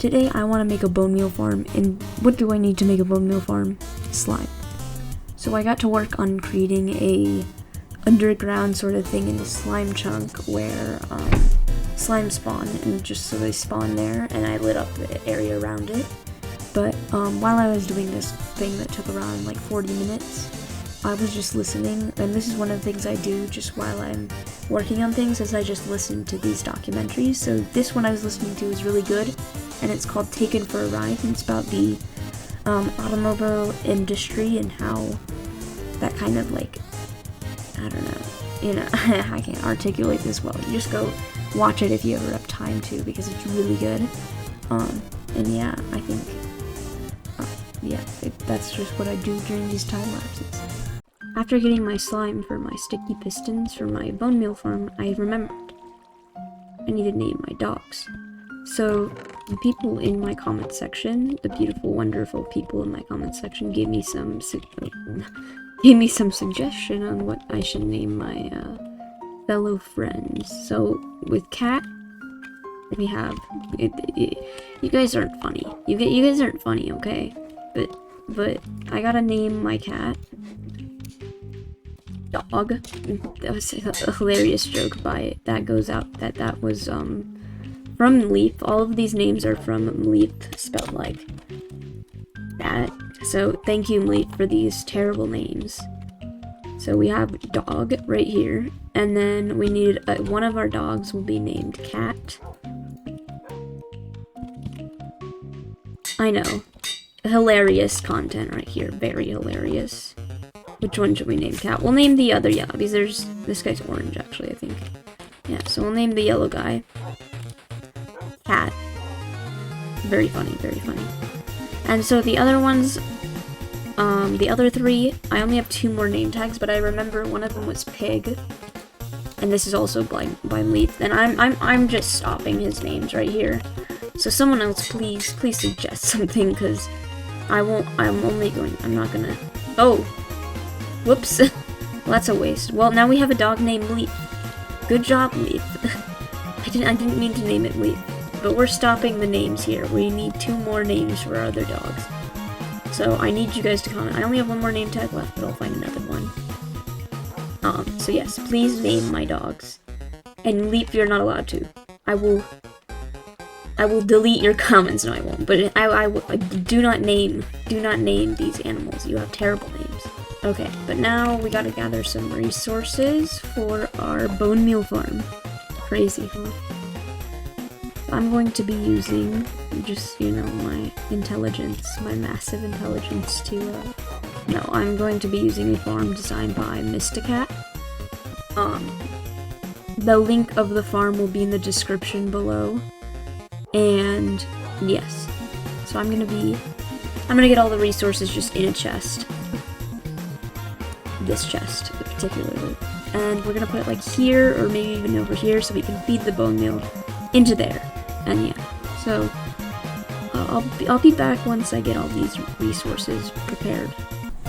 today I want to make a bone meal farm, and what do I need to make a bone meal farm? Slime. So I got to work on creating a underground sort of thing in the slime chunk where slime spawn, and just so they spawn there, and I lit up the area around it. But while I was doing this thing that took around like 40 minutes, I was just listening, and this is one of the things I do just while I'm working on things, is I just listen to these documentaries. So this one I was listening to is really good, and it's called Taken for a Ride, and it's about the automobile industry and how that kind of like, I don't know, you know, I can't articulate this well. You just go watch it if you ever have time to, because it's really good. And yeah, I think, that's just what I do during these time lapses. After getting my slime for my sticky pistons for my bone meal farm, I remembered I need to name my dogs. So the people in my comment section, the beautiful, wonderful people in my comment section, gave me some suggestion on what I should name my fellow friends. So with Cat, we have you guys aren't funny. You guys aren't funny, okay? But I gotta name my cat Dog. That was a hilarious joke by that goes out that was from Leaf. All of these names are from Leaf, spelled like that. So thank you, Leaf, for these terrible names. So we have Dog right here, and then we need one of our dogs will be named Cat. I know, hilarious content right here, very hilarious. Which one should we name Cat? We'll name the other yellow, because this guy's orange, actually, I think. Yeah, so we'll name the yellow guy Cat. Very funny, very funny. And so the other ones, the other three, I only have 2 more name tags, but I remember one of them was Pig. And this is also by Leaf. And I'm just stopping his names right here. So someone else, please suggest something, because I'm not gonna, oh! Whoops. Well, that's a waste. Well, now we have a dog named Leaf. Good job, Leaf. I didn't mean to name it Leaf. But we're stopping the names here. We need 2 more names for our other dogs. So I need you guys to comment. I only have 1 more name tag left, but I'll find another one. So yes, please name my dogs. And Leaf, you're not allowed to. I will delete your comments. No, I won't. But I do not name these animals. You have terrible names. Okay, but now we gotta gather some resources for our bone meal farm. Crazy, huh? I'm going to be using just, you know, my intelligence, my massive intelligence to, no, I'm going to be using a farm designed by Mysticat. The link of the farm will be in the description below. And, yes. So I'm gonna get all the resources just in a chest. This chest, particularly. And we're gonna put it like here, or maybe even over here, so we can feed the bone meal into there. And yeah, so I'll be back once I get all these resources prepared.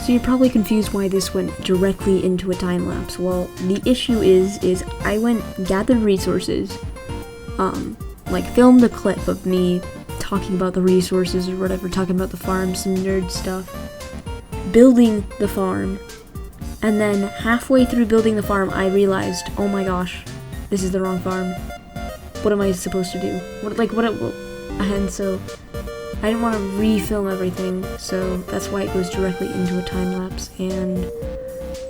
So you're probably confused why this went directly into a time lapse. Well, the issue is I gathered resources, like filmed a clip of me talking about the resources or whatever, talking about the farm, some nerd stuff, building the farm. And then halfway through building the farm, I realized, oh my gosh, this is the wrong farm. What am I supposed to do? And so I didn't want to refilm everything, so that's why it goes directly into a time lapse. And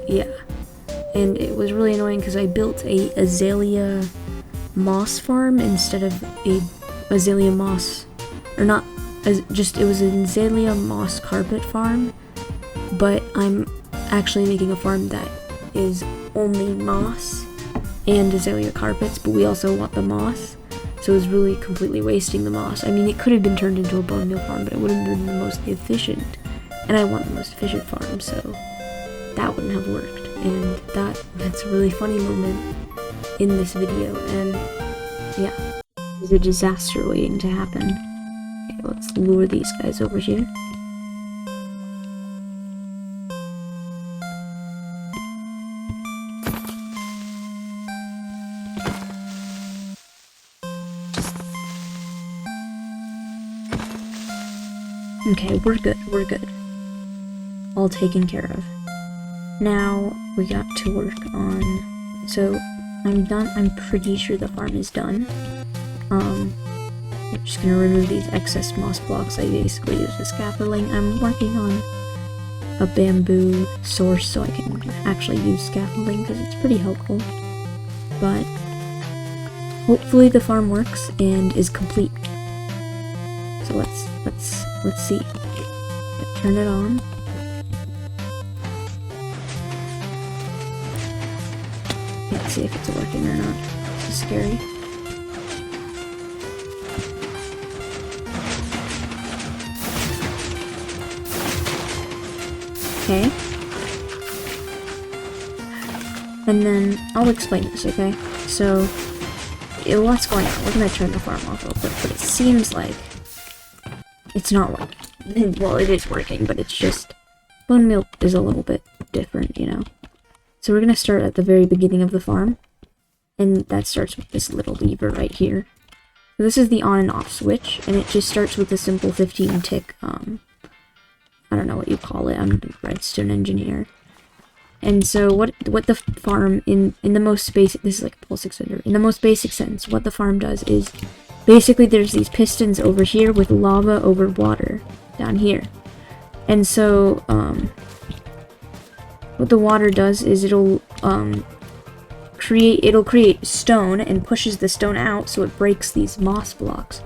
yeah, and it was really annoying because I built a azalea moss farm instead of a azalea moss, or not, it was an azalea moss carpet farm, but I'm actually making a farm that is only moss and azalea carpets, but we also want the moss, so it was really completely wasting the moss. I mean, it could have been turned into a bone meal farm, but it wouldn't have been the most efficient, and I want the most efficient farm, so that wouldn't have worked. And that's a really funny moment in this video, and yeah, there's a disaster waiting to happen. Okay, let's lure these guys over here. Okay, we're good, we're good. All taken care of. Now, we got to work on... So, I'm done. I'm pretty sure the farm is done. I'm just gonna remove these excess moss blocks I basically use as scaffolding. I'm working on a bamboo source so I can actually use scaffolding because it's pretty helpful. But hopefully the farm works and is complete. So let's see. Turn it on. Let's see if it's working or not. This is scary. Okay. And then I'll explain this, okay? So, what's going on? We're gonna turn the farm off real quick, but it seems like it's not working. Well, it is working, but it's just bone meal is a little bit different, you know? So we're gonna start at the very beginning of the farm, and that starts with this little lever right here. So this is the on and off switch, and it just starts with a simple 15 tick, I don't know what you call it, I'm a redstone engineer. And so what the farm, in the most basic, this is like a pulse extender, in the most basic sense, what the farm does is, basically there's these pistons over here with lava over water down here. And so, what the water does is it'll create stone and pushes the stone out so it breaks these moss blocks.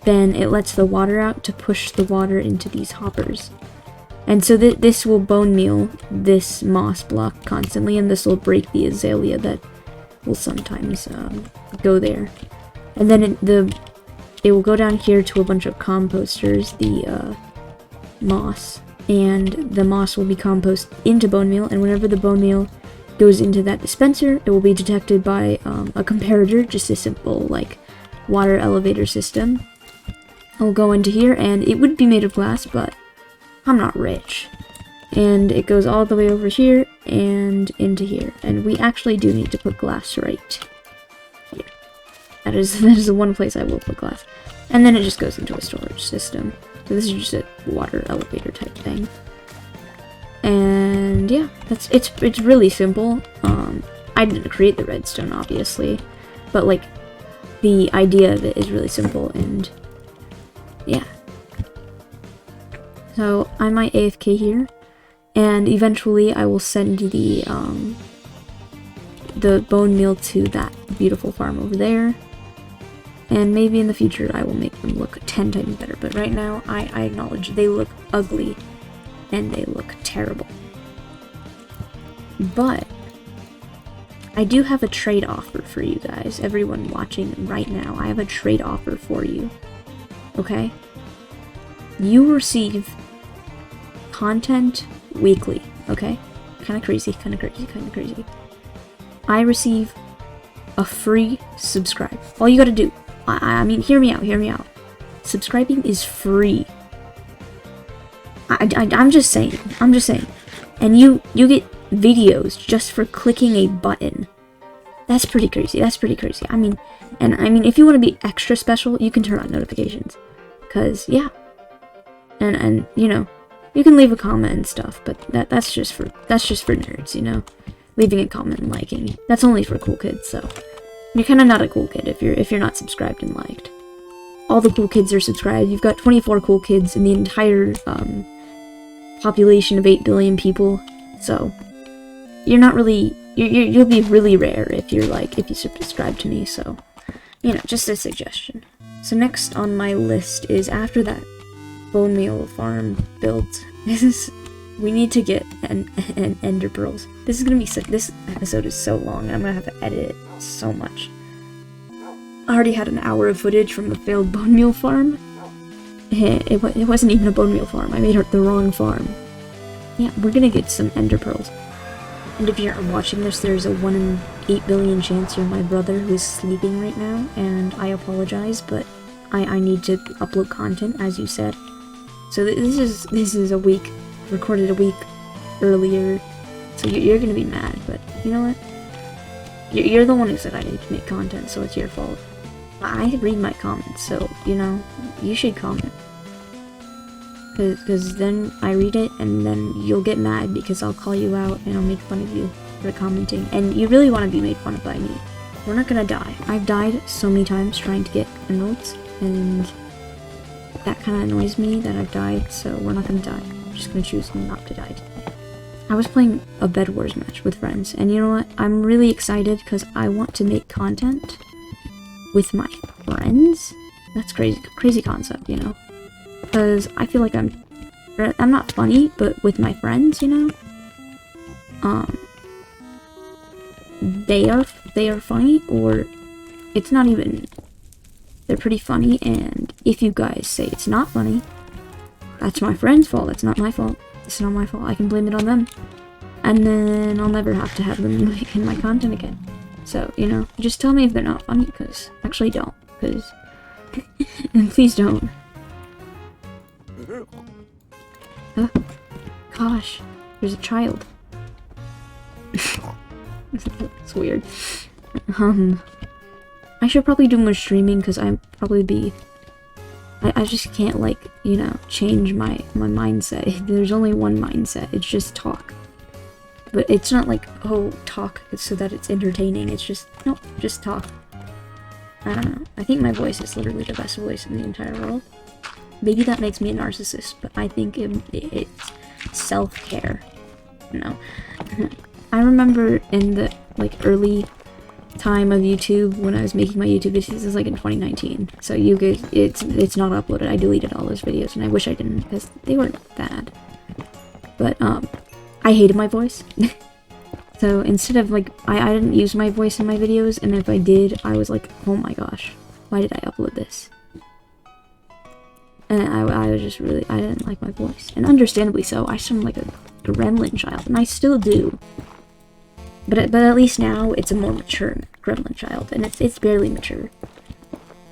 Then it lets the water out to push the water into these hoppers. And so this will bone meal this moss block constantly, and this will break the azalea that will sometimes go there. And then it will go down here to a bunch of composters, the moss, and the moss will be composted into bone meal, and whenever the bone meal goes into that dispenser, it will be detected by a comparator, just a simple, like, water elevator system. It will go into here, and it would be made of glass, but I'm not rich. And it goes all the way over here and into here. And we actually do need to put glass right here. That is the one place I will put glass. And then it just goes into a storage system. So this is just a water elevator type thing. And yeah, it's really simple. I didn't create the redstone, obviously, but like the idea of it is really simple, and yeah. So I might AFK here, and eventually I will send the bone meal to that beautiful farm over there. And maybe in the future I will make them look 10 times better, but right now I acknowledge they look ugly and they look terrible. But I do have a trade offer for you guys, everyone watching right now. I have a trade offer for you, okay? You receive content weekly, okay? Kinda crazy. I receive a free subscribe. All you gotta do, I mean, hear me out. Subscribing is free. I'm just saying. And you get videos just for clicking a button. That's pretty crazy. I mean, if you want to be extra special, you can turn on notifications. 'Cause, yeah. And you know, you can leave a comment and stuff, but that's just for nerds, you know? Leaving a comment and liking. That's only for cool kids, so you're kinda not a cool kid if you're not subscribed and liked. All the cool kids are subscribed. You've got 24 cool kids in the entire population of 8 billion people, so you're not really you'll be really rare if you subscribe to me, so you know, just a suggestion. So next on my list is, after that bone meal farm built, we need to get an ender pearls. This episode is so long, and I'm gonna have to edit it so much. I already had an hour of footage from the failed bone meal farm. It wasn't even a bone meal farm. I made the wrong farm. Yeah, we're gonna get some ender pearls. And if you're watching this, there's a 1 in 8 billion chance you're my brother who is sleeping right now, and I apologize, but I need to upload content, as you said. So this is a week, recorded a week earlier, so you're gonna be mad, but you know what? You're the one who said I need to make content, so it's your fault. I read my comments, so, you know, you should comment. Because then I read it, and then you'll get mad because I'll call you out and I'll make fun of you for commenting. And you really want to be made fun of by me. We're not gonna die. I've died so many times trying to get emeralds, and that kind of annoys me that I've died, so we're not gonna die. I'm just gonna choose not to die today. I was playing a Bed Wars match with friends, and you know what? I'm really excited because I want to make content with my friends. That's crazy concept, you know? Because I feel like I'm not funny, but with my friends, you know? They are funny, or it's not even, they're pretty funny, and if you guys say it's not funny, that's my friend's fault, that's not my fault. It's not my fault, I can blame it on them. And then I'll never have to have them in my content again. So, you know, just tell me if they're not funny, because, actually don't, because, and please don't. Oh, gosh, there's a child. It's weird. I should probably do more streaming, because I'd probably be... I just can't, like, you know, change my mindset. There's only one mindset, it's just talk. But it's not like, oh, talk so that it's entertaining, it's just, nope, just talk. I don't know. I think my voice is literally the best voice in the entire world. Maybe that makes me a narcissist, but I think it's self-care, you know? I remember in the, like, early time of YouTube, when I was making my YouTube videos, this is like in 2019, so you guys, it's not uploaded. I deleted all those videos, and I wish I didn't, because they weren't bad. But, I hated my voice. So instead of, like, I didn't use my voice in my videos, and if I did, I was like, oh my gosh, why did I upload this? And I was just really, I didn't like my voice. And understandably so, I sound like a gremlin child, and I still do. But at least now, it's a more mature gremlin child, and it's barely mature.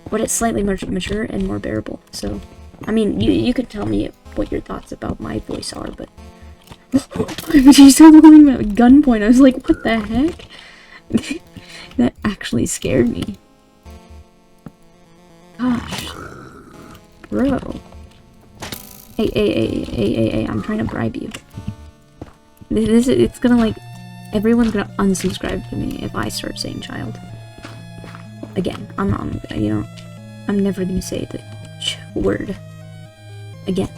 But it's slightly more mature and more bearable, so... I mean, you could tell me what your thoughts about my voice are, but... She started holding me at gunpoint, I was like, what the heck? That actually scared me. Gosh. Bro. Hey, I'm trying to bribe you. It's gonna, like... Everyone's gonna unsubscribe to me if I start saying child. Again, I'm not, you know, I'm never gonna say the word. Again.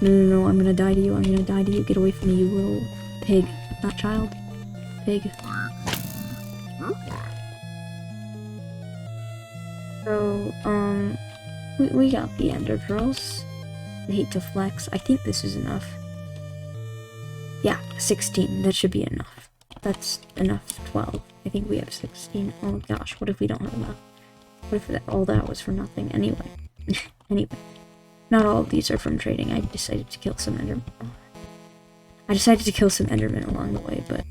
No, I'm gonna die to you, get away from me, you little pig. Not child. Pig. So, we got the ender pearls. I hate to flex, I think this is enough. Yeah, 16. That should be enough. That's enough. 12. I think we have 16. Oh gosh, what if we don't have enough? What if all that was for nothing? Anyway. Anyway. Not all of these are from trading. I decided to kill some endermen. I decided to kill some endermen along the way, but,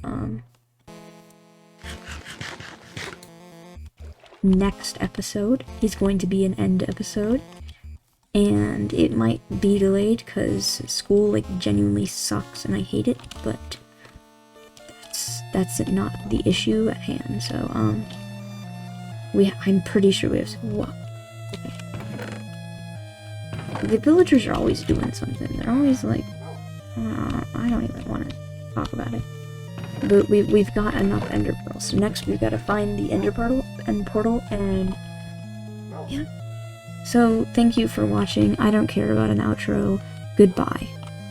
next episode is going to be an end episode. And it might be delayed because school, like, genuinely sucks and I hate it, but that's not the issue at hand, so, I'm pretty sure we have, whoa, okay. The villagers are always doing something, they're always like, I don't even want to talk about it. But we've got enough ender pearls, so next we've got to find the ender portal, and, yeah. So, thank you for watching. I don't care about an outro. Goodbye.